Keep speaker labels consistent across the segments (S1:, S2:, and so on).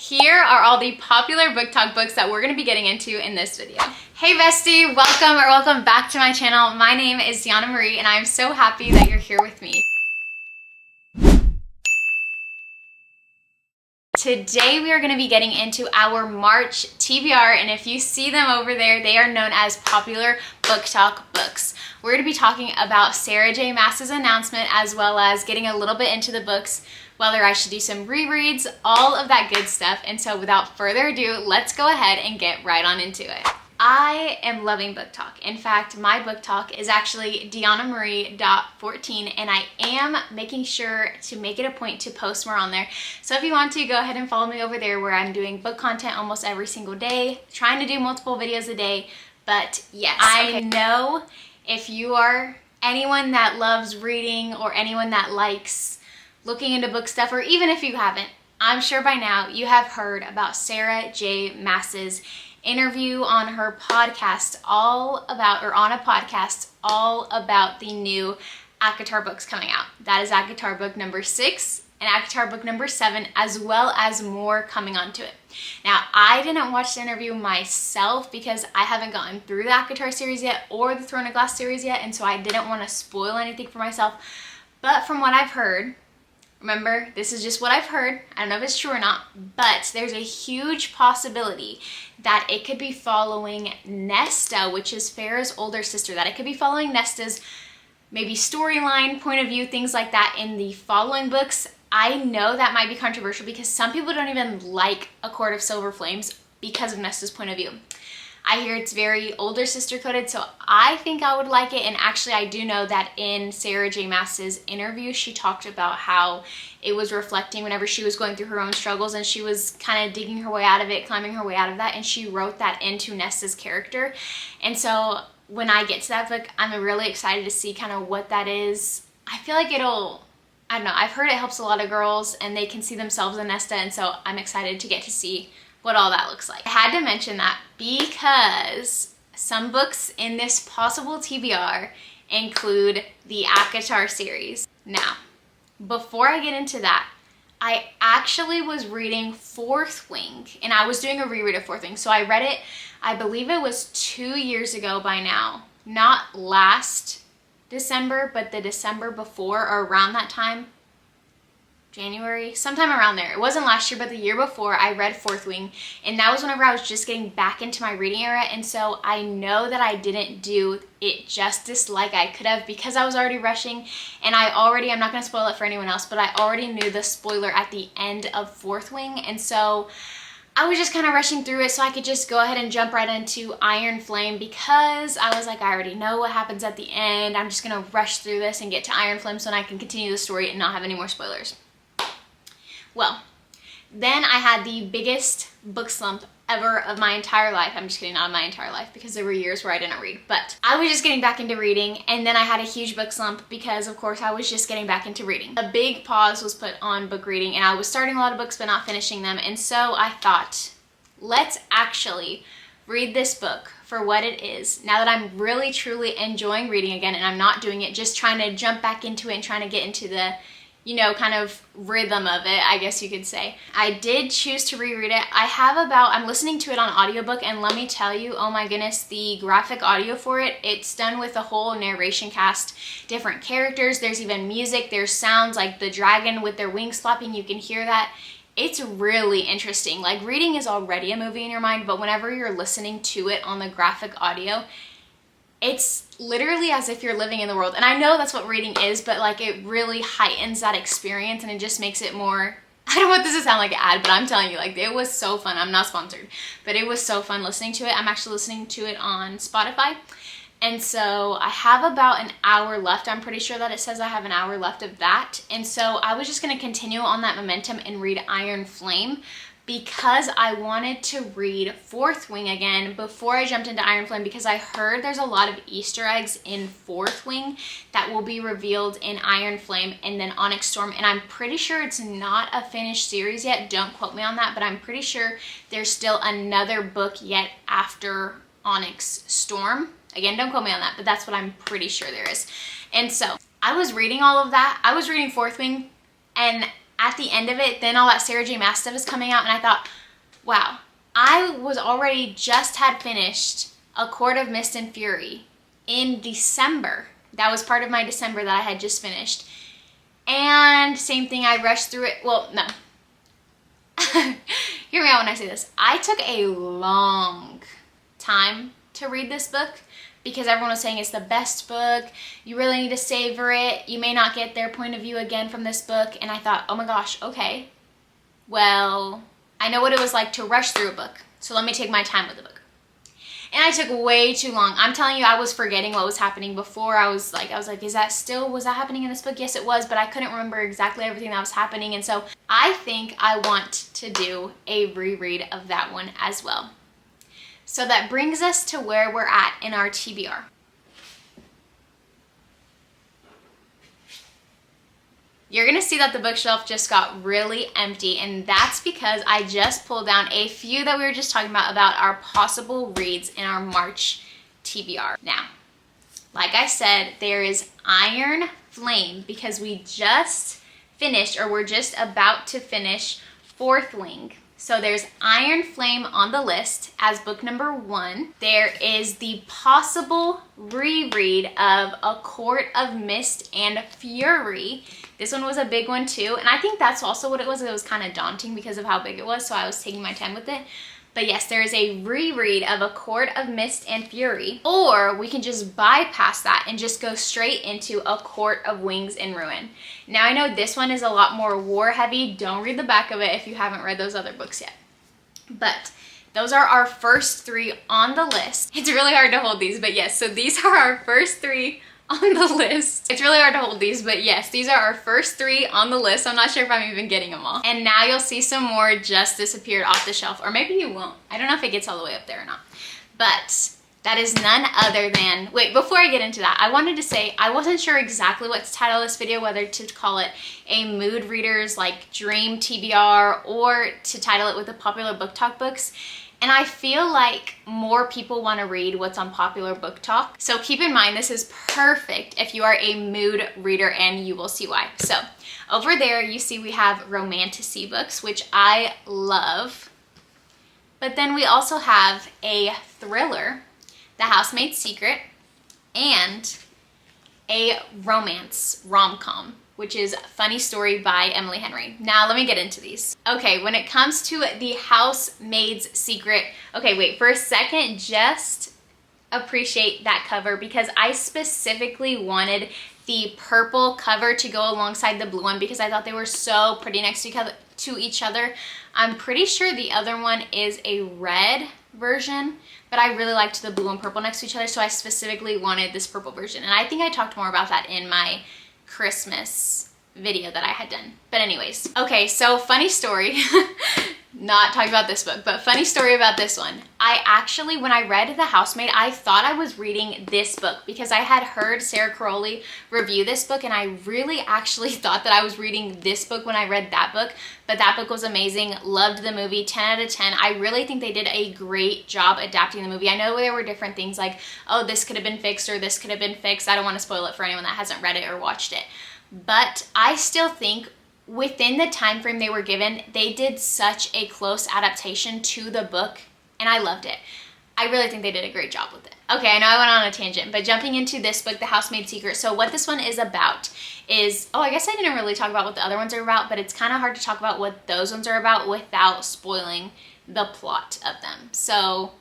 S1: Here are all the popular book talk books that we're going to be getting into in this video. Hey bestie, welcome back to my channel. My name is Deanna Marie and I'm so happy that you're here with me. Today we are going to be getting into our March TBR, and if you see them over there, they are known as popular book talk books. We're going to be talking about Sarah J. Maas's announcement, as well as getting a little bit into the books, whether I should do some rereads, all of that good stuff. And so without further ado, let's go ahead and get right on into it. I am loving book talk. In fact, my book talk is actually DeannaMarie.14, and I am making sure to make it a point to post more on there. So if you want to, go ahead and follow me over there, where I'm doing book content almost every single day, trying to do multiple videos a day. But yes, I know if you are anyone that loves reading or anyone that likes looking into book stuff, or even if you haven't, I'm sure by now you have heard about Sarah J. Maas's interview on her podcast on a podcast all about the new ACOTAR books coming out. That is ACOTAR book number 6 and ACOTAR book number 7, as well as more coming onto it. Now, I didn't watch the interview myself because I haven't gotten through the ACOTAR series yet or the Throne of Glass series yet, and so I didn't want to spoil anything for myself. But from what I've heard, remember, this is just what I've heard. I don't know if it's true or not, but there's a huge possibility that it could be following Nesta, which is Farrah's older sister, that it could be following Nesta's maybe storyline, point of view, things like that in the following books. I know that might be controversial because some people don't even like A Court of Silver Flames because of Nesta's point of view. I hear it's very older sister coded, so I think I would like it. And actually, I do know that in Sarah J. Maas's interview, she talked about how it was reflecting whenever she was going through her own struggles, and she was kind of digging her way out of it, climbing her way out of that, and she wrote that into Nesta's character. And so when I get to that book, I'm really excited to see kind of what that is. I feel like it'll, I don't know, I've heard it helps a lot of girls and they can see themselves in Nesta, and so I'm excited to get to see what all that looks like. I had to mention that because some books in this possible TBR include the ACOTAR series. Now, before I get into that, I actually was reading Fourth Wing, and I was doing a reread of Fourth Wing. So I read it, I believe it was 2 years ago by now. Not last December, but the December before, or around that time. January, sometime around there. It wasn't last year, but the year before, I read Fourth Wing, and that was whenever I was just getting back into my reading era. And so I know that I didn't do it justice like I could have, because I was already rushing, and I'm not going to spoil it for anyone else, but I already knew the spoiler at the end of Fourth Wing, and so I was just kind of rushing through it so I could just go ahead and jump right into Iron Flame, because I was like, I already know what happens at the end. I'm just going to rush through this and get to Iron Flame so I can continue the story and not have any more spoilers. Well, then I had the biggest book slump ever of my entire life. I'm just kidding, not of my entire life, because there were years where I didn't read. But I was just getting back into reading, and then I had a huge book slump because, of course, I was just getting back into reading. A big pause was put on book reading, and I was starting a lot of books but not finishing them. And so I thought, let's actually read this book for what it is, now that I'm really, truly enjoying reading again, and I'm not doing it just trying to jump back into it and trying to get into the kind of rhythm of it, I guess you could say. I did choose to reread it. I'm listening to it on audiobook, and let me tell you, oh my goodness, the graphic audio for it, it's done with a whole narration cast, different characters, there's even music, there's sounds like the dragon with their wings flapping, you can hear that. It's really interesting. Like, reading is already a movie in your mind, but whenever you're listening to it on the graphic audio, it's literally as if you're living in the world. And I know that's what reading is, but like, it really heightens that experience, and it just makes it more, I don't want this to sound like an ad, but I'm telling you, like, it was so fun. I'm not sponsored, but it was so fun listening to it. I'm actually listening to it on Spotify. And so I have about an hour left. I'm pretty sure that it says I have an hour left of that. And so I was just going to continue on that momentum and read Iron Flame, because I wanted to read Fourth Wing again before I jumped into Iron Flame, because I heard there's a lot of Easter eggs in Fourth Wing that will be revealed in Iron Flame and then Onyx Storm, and I'm pretty sure it's not a finished series yet. Don't quote me on that, but I'm pretty sure there's still another book yet after Onyx Storm. Again, don't quote me on that, but that's what I'm pretty sure there is. And so I was reading all of that. I was reading Fourth Wing, and at the end of it, then all that Sarah J. Maas stuff is coming out, and I thought, Wow. I was already just had finished A Court of Mist and Fury in December. That was part of my December that I had just finished. And same thing, I rushed through it. Well, no. Hear me out when I say this. I took a long time to read this book because everyone was saying it's the best book. You really need to savor it. You may not get their point of view again from this book. And I thought, oh my gosh, okay. Well, I know what it was like to rush through a book. So let me take my time with the book. And I took way too long. I'm telling you, I was forgetting what was happening before. I was like, was that happening in this book? Yes, it was, but I couldn't remember exactly everything that was happening. And so I think I want to do a reread of that one as well. So that brings us to where we're at in our TBR. You're gonna see that the bookshelf just got really empty, and that's because I just pulled down a few that we were just talking about our possible reads in our March TBR. Now, like I said, there is Iron Flame because we just finished, or we're just about to finish, Fourth Wing. So there's Iron Flame on the list as book number 1. There is the possible reread of A Court of Mist and Fury. This one was a big one too, and I think that's also what it was. It was kind of daunting because of how big it was, so I was taking my time with it. But yes, there is a reread of A Court of Mist and Fury, or we can just bypass that and just go straight into A Court of Wings and Ruin. Now I know this one is a lot more war heavy. Don't read the back of it if you haven't read those other books yet. But those are our first 3 on the list. It's really hard to hold these, but yes, so these are our first 3 on the list. It's really hard to hold these, but yes, these are our first 3 on the list. I'm not sure if I'm even getting them all. And now you'll see some more just disappeared off the shelf, or maybe you won't. I don't know if it gets all the way up there or not. But that is none other than, wait, before I get into that, I wanted to say I wasn't sure exactly what to title this video, whether to call it a mood readers like dream TBR or to title it with the popular BookTok books. And I feel like more people want to read what's on popular BookTok. So keep in mind, this is perfect if you are a mood reader, and you will see why. So over there, you see we have romantasy books, which I love. But then we also have a thriller, The Housemaid's Secret, and a romance rom-com, which is Funny Story by Emily Henry. Now let me get into these. Okay, when it comes to The Housemaid's Secret, okay, wait, for a second, just appreciate that cover because I specifically wanted the purple cover to go alongside the blue one because I thought they were so pretty next to each other. I'm pretty sure the other one is a red version, but I really liked the blue and purple next to each other, so I specifically wanted this purple version. And I think I talked more about that in my Christmas video that I had done. But anyways, okay, so funny story, not talking about this book, but funny story about this one. I actually, when I read The Housemaid, I thought I was reading this book because I had heard Sarah Crowley review this book, and I really actually thought that I was reading this book when I read that book. But that book was amazing. Loved the movie, 10 out of 10. I really think they did a great job adapting the movie. I know there were different things like, oh, this could have been fixed or this could have been fixed. I don't want to spoil it for anyone that hasn't read it or watched it. But I still think within the time frame they were given, they did such a close adaptation to the book, and I loved it. I really think they did a great job with it. Okay, I know I went on a tangent, but jumping into this book, The Housemaid's Secret. So what this one is about is, oh, I guess I didn't really talk about what the other ones are about, but it's kind of hard to talk about what those ones are about without spoiling the plot of them. So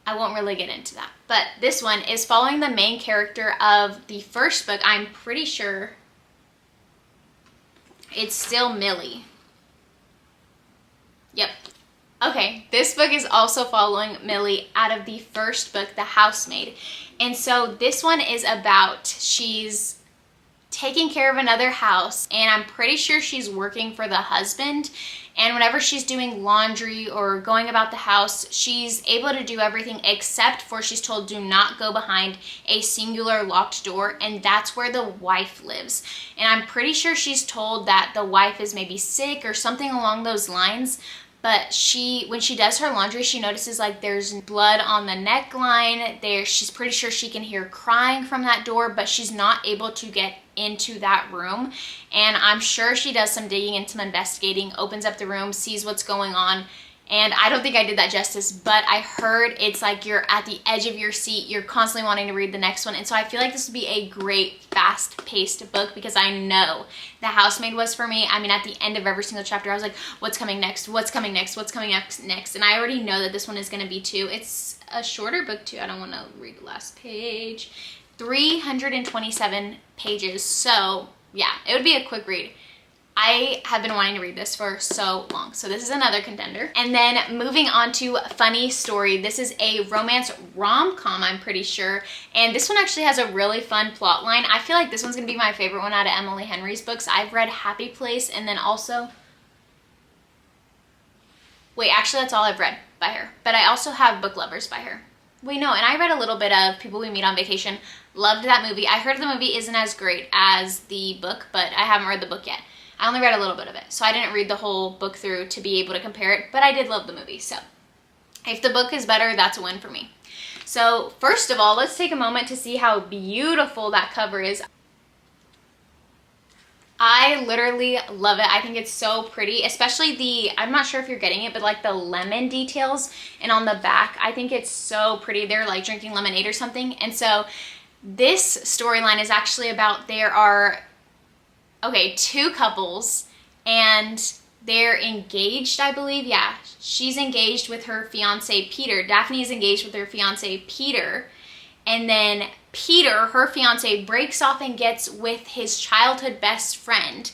S1: I won't really get into that. But this one is following the main character of the first book. I'm pretty sure it's still Millie. Yep. Okay, this book is also following Millie out of the first book, The Housemaid. And so this one is about, she's taking care of another house, and I'm pretty sure she's working for the husband. And whenever she's doing laundry or going about the house, she's able to do everything except for she's told do not go behind a singular locked door, and that's where the wife lives. And I'm pretty sure she's told that the wife is maybe sick or something along those lines. But when she does her laundry, she notices like there's blood on the neckline. She's pretty sure she can hear crying from that door, but she's not able to get into that room, and I'm sure she does some digging and some investigating, opens up the room, sees what's going on. And I don't think I did that justice, but I heard it's like you're at the edge of your seat. You're constantly wanting to read the next one. And so I feel like this would be a great fast-paced book because I know The Housemaid was for me. I mean, at the end of every single chapter, I was like, what's coming next? What's coming next? What's coming next? And I already know that this one is going to be too. It's a shorter book too. I don't want to read the last page. 327 pages. So yeah, it would be a quick read. I have been wanting to read this for so long. So this is another contender. And then moving on to Funny Story. This is a romance rom-com, I'm pretty sure. And this one actually has a really fun plot line. I feel like this one's gonna be my favorite one out of Emily Henry's books. I've read Happy Place and then also... Wait, actually that's all I've read by her. But I also have Book Lovers by her. Wait, no, and I read a little bit of People We Meet on Vacation. Loved that movie. I heard the movie isn't as great as the book, but I haven't read the book yet. I only read a little bit of it, so I didn't read the whole book through to be able to compare it, but I did love the movie, so if the book is better, that's a win for me. So first of all, let's take a moment to see how beautiful that cover is. I literally love it. I think it's so pretty, especially the, I'm not sure if you're getting it, but like the lemon details and on the back, I think it's so pretty. They're like drinking lemonade or something, and so this storyline is actually about there are two couples and they're engaged, I believe. Yeah, she's engaged with her fiance Peter. Daphne is engaged with her fiance Peter. And then Peter, her fiance, breaks off and gets with his childhood best friend.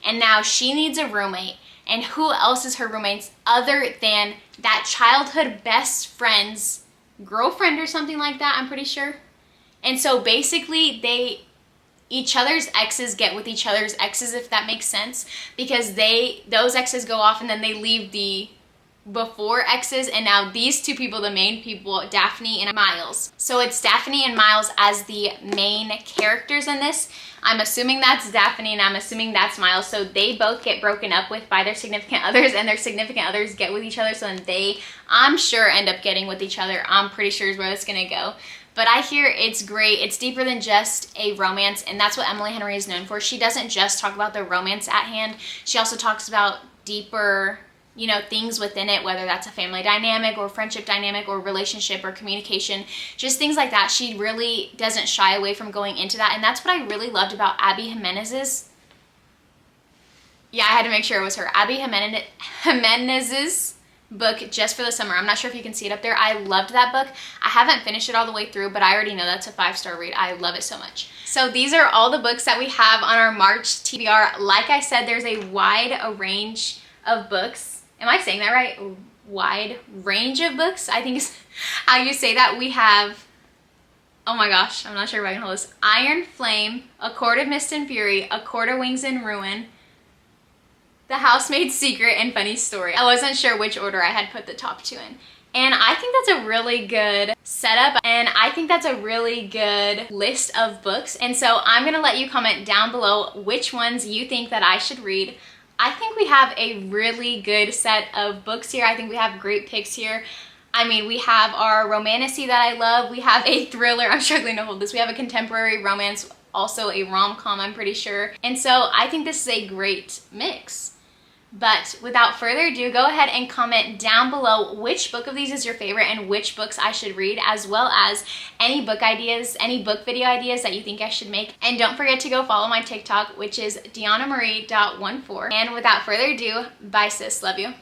S1: And now she needs a roommate. And who else is her roommate other than that childhood best friend's girlfriend or something like that, I'm pretty sure. And so basically each other's exes get with each other's exes, if that makes sense, because those exes go off and then they leave the before exes, and now these two people, the main people, Daphne and Miles. So it's Daphne and Miles as the main characters in this. I'm assuming that's Daphne and I'm assuming that's Miles. So they both get broken up with by their significant others, and their significant others get with each other, so then they, I'm sure, end up getting with each other. I'm pretty sure is where it's gonna go. But I hear it's great. It's deeper than just a romance, and that's what Emily Henry is known for. She doesn't just talk about the romance at hand. She also talks about deeper, you know, things within it, whether that's a family dynamic or friendship dynamic or relationship or communication, just things like that. She really doesn't shy away from going into that, and that's what I really loved about Abby Jimenez's. Yeah, I had to make sure it was her. Abby Jimenez's book, Just for the Summer. I'm not sure if you can see it up there. I loved that book. I haven't finished it all the way through, but I already know that's a 5-star read. I love it so much. So these are all the books that we have on our March TBR. Like I said, there's a wide range of books. Am I saying that right? Wide range of books, I think is how you say that. We have, oh my gosh, I'm not sure if I can hold this. Iron Flame, A Court of Mist and Fury, A Court of Wings and Ruin, The Housemaid's Secret, and Funny Story. I wasn't sure which order I had put the top two in. And I think that's a really good setup, and I think that's a really good list of books. And so I'm gonna let you comment down below which ones you think that I should read. I think we have a really good set of books here. I think we have great picks here. I mean, we have our romantasy that I love. We have a thriller. I'm struggling to hold this. We have a contemporary romance, also a rom-com, I'm pretty sure. And so I think this is a great mix. But without further ado, go ahead and comment down below which book of these is your favorite and which books I should read, as well as any book ideas, any book video ideas that you think I should make. And don't forget to go follow my TikTok, which is DeannaMarie.14. And without further ado, bye sis, love you.